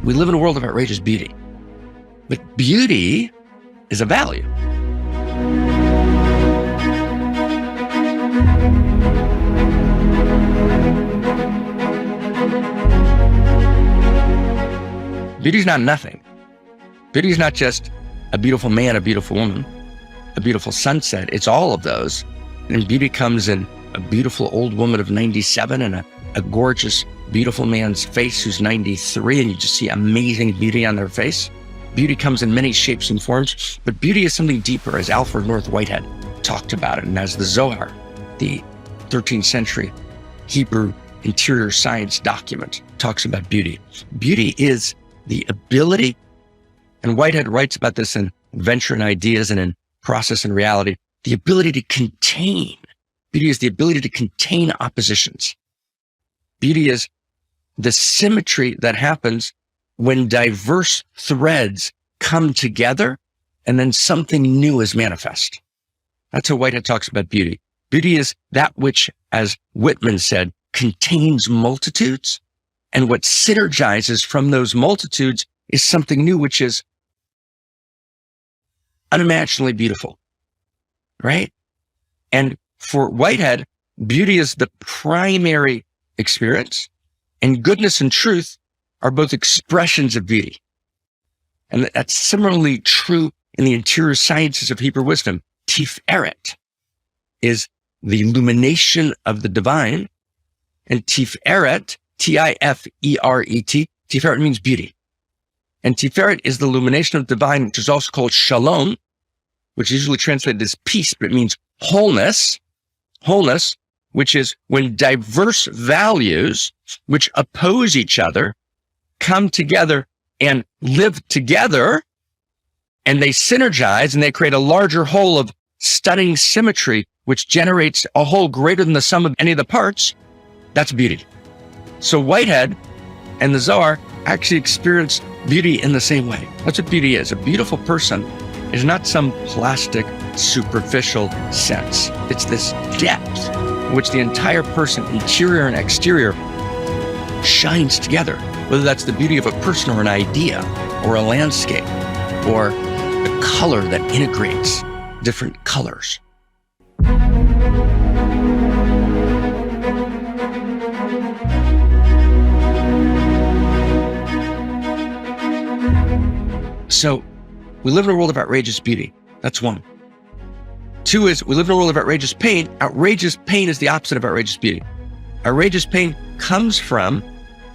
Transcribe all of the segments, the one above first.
we live in a world of outrageous beauty. But beauty is a value. Beauty is not nothing. Beauty is not just a beautiful man, a beautiful woman, a beautiful sunset. It's all of those. And beauty comes in a beautiful old woman of 97 and a gorgeous, beautiful man's face who's 93, and you just see amazing beauty on their face. Beauty comes in many shapes and forms, but beauty is something deeper, as Alfred North Whitehead talked about it, and as the Zohar, the 13th century Hebrew interior science document, talks about beauty. Beauty is the ability, and Whitehead writes about this in Venture and Ideas and in Process and Reality, the ability to contain. Beauty is the ability to contain oppositions. Beauty is the symmetry that happens when diverse threads come together and then something new is manifest. That's how Whitehead talks about beauty. Beauty is that which, as Whitman said, contains multitudes, and what synergizes from those multitudes is something new, which is unimaginably beautiful, right? And for Whitehead, beauty is the primary experience, and goodness and truth are both expressions of beauty. And that's similarly true in the interior sciences of Hebrew wisdom. Tiferet is the illumination of the divine, and Tiferet, Tiferet, Tiferet means beauty. And Tiferet is the illumination of the divine, which is also called Shalom, which is usually translated as peace, but it means wholeness. Wholeness, which is when diverse values which oppose each other come together and live together, and they synergize and they create a larger whole of stunning symmetry, which generates a whole greater than the sum of any of the parts. That's beauty. So Whitehead and the Zohar actually experience beauty in the same way. That's what beauty is. A beautiful person is not some plastic, superficial sense. It's this depth in which the entire person, interior and exterior, shines together, whether that's the beauty of a person or an idea or a landscape or a color that integrates different colors. So we live in a world of outrageous beauty. That's one. Two is we live in a world of outrageous pain. Outrageous pain is the opposite of outrageous beauty. Outrageous pain comes from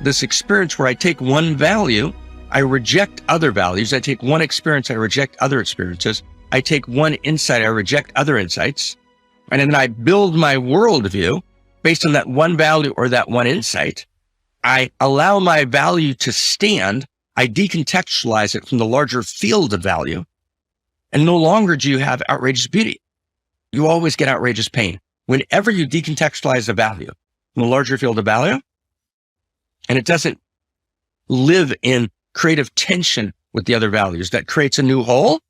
this experience where I take one value, I reject other values. I take one experience, I reject other experiences. I take one insight, I reject other insights. And then I build my worldview based on that one value or that one insight. I allow my value to stand. I decontextualize it from the larger field of value. And no longer do you have outrageous beauty. You always get outrageous pain. Whenever you decontextualize a value from the larger field of value, and it doesn't live in creative tension with the other values, that creates a new whole,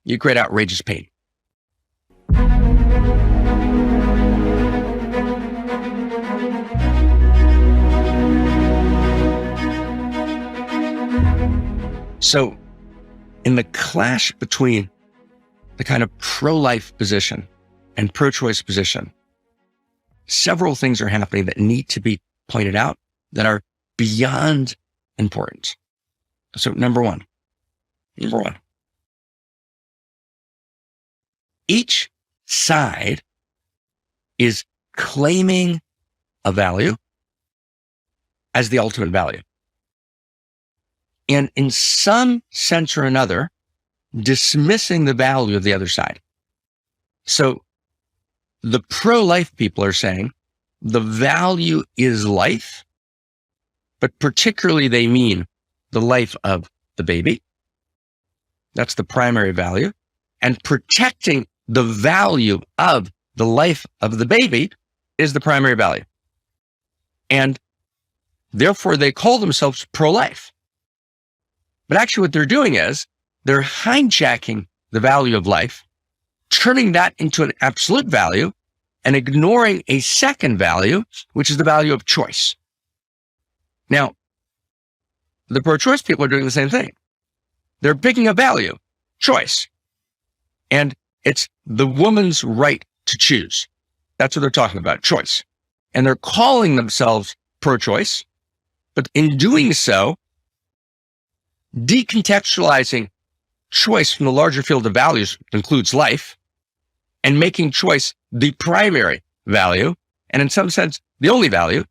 you create outrageous pain. So in the clash between the kind of pro-life position and pro-choice position, several things are happening that need to be pointed out that are beyond important. So number one, each side is claiming a value as the ultimate value. And in some sense or another, dismissing the value of the other side. So the pro-life people are saying the value is life, but particularly they mean the life of the baby. That's the primary value. And protecting the value of the life of the baby is the primary value. And therefore they call themselves pro-life. But actually what they're doing is they're hijacking the value of life, turning that into an absolute value, and ignoring a second value, which is the value of choice. Now, the pro-choice people are doing the same thing. They're picking a value, choice. And it's the woman's right to choose. That's what they're talking about, choice. And they're calling themselves pro-choice, but in doing so, decontextualizing choice from the larger field of values includes life, and making choice the primary value, and in some sense, the only value,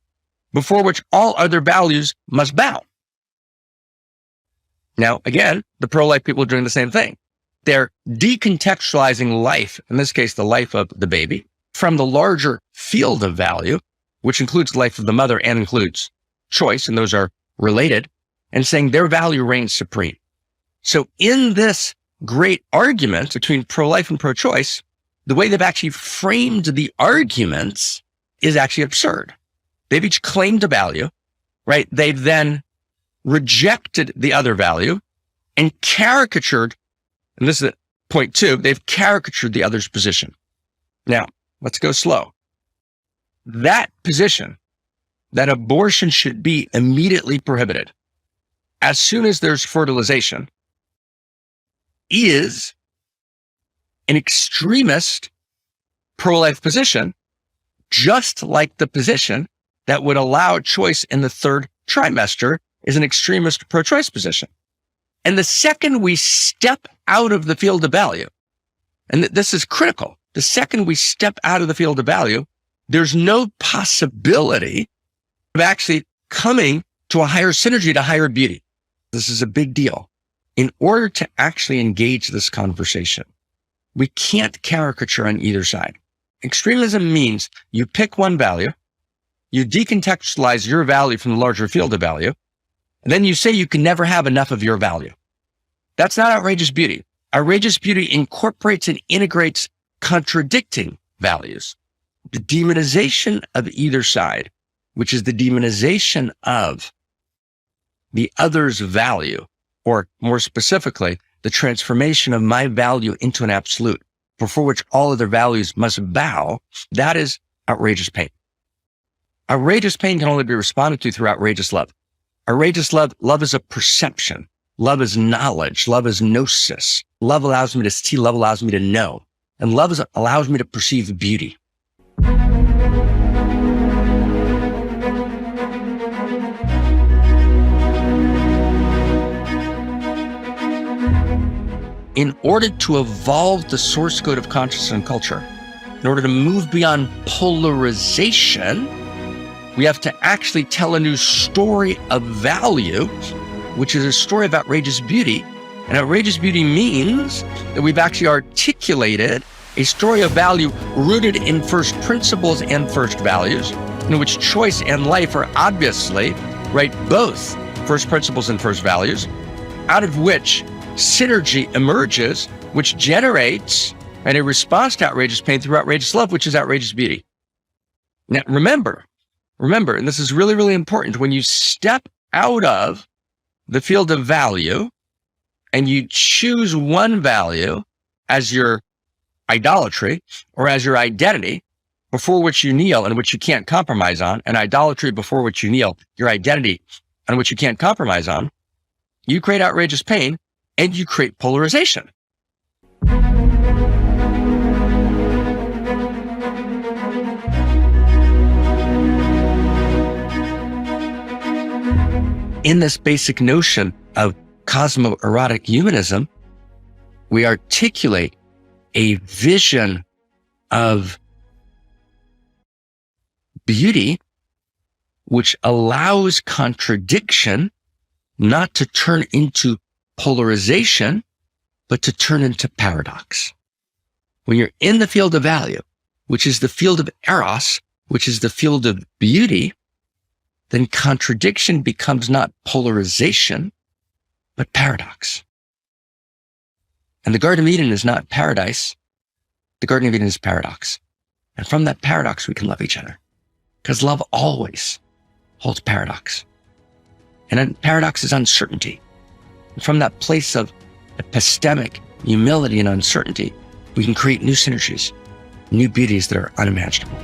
before which all other values must bow. Now, again, the pro-life people are doing the same thing. They're decontextualizing life, in this case, the life of the baby, from the larger field of value, which includes the life of the mother and includes choice, and those are related, and saying their value reigns supreme. So in this great argument between pro-life and pro-choice, the way they've actually framed the arguments is actually absurd. They've each claimed a value, right? They've then rejected the other value and caricatured, and this is point 2, they've caricatured the other's position. Now, let's go slow. That position, that abortion should be immediately prohibited as soon as there's fertilization, is an extremist pro-life position, just like the position that would allow choice in the 3rd trimester is an extremist pro-choice position. And the second we step out of the field of value, and this is critical, the second we step out of the field of value, there's no possibility of actually coming to a higher synergy, to higher beauty. This is a big deal. In order to actually engage this conversation, we can't caricature on either side. Extremism means you pick one value, you decontextualize your value from the larger field of value, and then you say you can never have enough of your value. That's not outrageous beauty. Outrageous beauty incorporates and integrates contradicting values. The demonization of either side, which is the demonization of the other's value, or more specifically, the transformation of my value into an absolute, before which all other values must bow, that is outrageous pain. Outrageous pain can only be responded to through outrageous love. Outrageous love is a perception. Love is knowledge. Love is gnosis. Love allows me to see. Love allows me to know. And love allows me to perceive beauty. In order to evolve the source code of consciousness and culture, in order to move beyond polarization, we have to actually tell a new story of value, which is a story of outrageous beauty. And outrageous beauty means that we've actually articulated a story of value rooted in first principles and first values, in which choice and life are obviously, right, both first principles and first values, out of which synergy emerges, which generates a response to outrageous pain through outrageous love, which is outrageous beauty. Now, remember, and this is really, really important, when you step out of the field of value and you choose one value as your idolatry or as your identity before which you kneel and which you can't compromise on, and idolatry before which you kneel, your identity on which you can't compromise on, you create outrageous pain and you create polarization. In this basic notion of cosmo-erotic humanism, we articulate a vision of beauty which allows contradiction not to turn into polarization, but to turn into paradox. When you're in the field of value, which is the field of eros, which is the field of beauty, then contradiction becomes not polarization, but paradox. And the Garden of Eden is not paradise. The Garden of Eden is paradox. And from that paradox, we can love each other. Because love always holds paradox. And paradox is uncertainty. And from that place of epistemic humility and uncertainty, we can create new synergies, new beauties that are unimaginable.